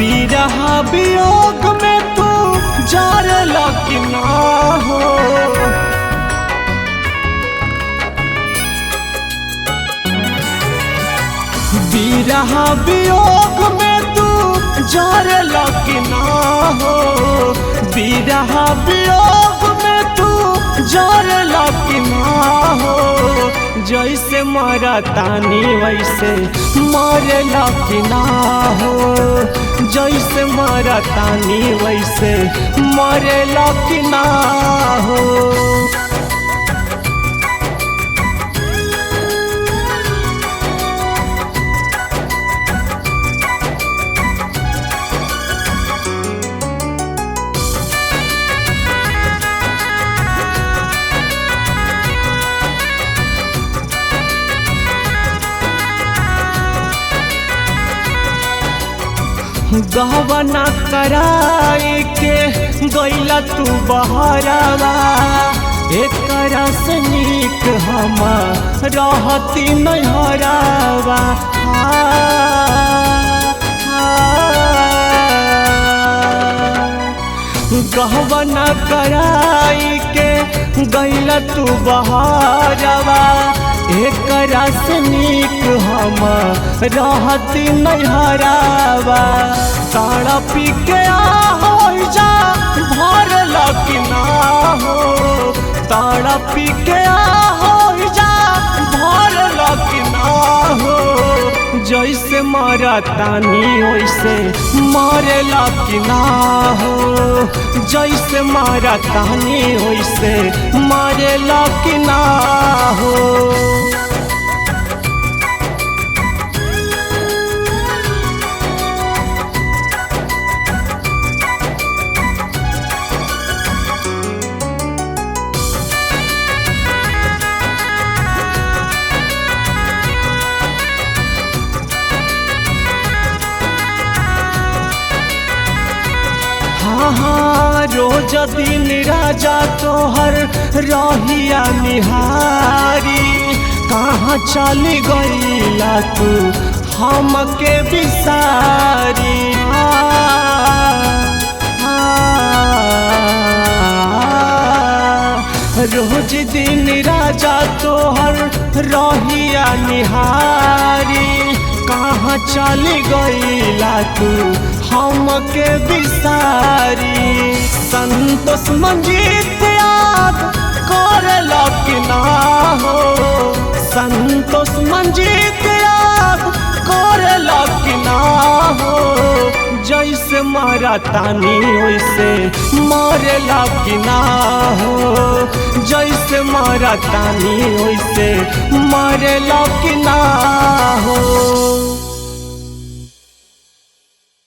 बिरहा वियोग में तू जारला कि ना हो। बिरहा वियोग में तू जारला कि ना हो। बिरहा वियोग में तू जारला कि ना हो। जैसे मरा तानी वैसे मरला कि ना हो। जैसे मरा तानी वैसे मरला कि ना हो। गहना कराए के गैला तू बहरावा। एकरा से नीक हम रहती नैहरावा। गहना कराए के गैला तू बहरावा। एकरा से नीक हम रहती नैहरावा। ताड़ा पी के हो जा भरला कि ना हो। ताड़ा पी के हो जा भरला कि ना हो। जैसे मरा तानी वैसे मरला कि ना हो। जैसे मरा तानी वैसे मरला कि ना हो। हाँ रोज दिन राजा तोहर रहिया निहारी। कहाँ चली गईला तू हमके बिसारी। रोज दिन राजा तोहर रहिया निहारी। कहाँ चली गईला तू हमके बिसारी। संतोष मंजीत याद करला कि ना हो। संतोष मंजीत याद करला कि ना हो। जैसे मरा तानी वैसे मरला कि ना हो। जैसे मरा तानी वैसे मरला कि ना हो।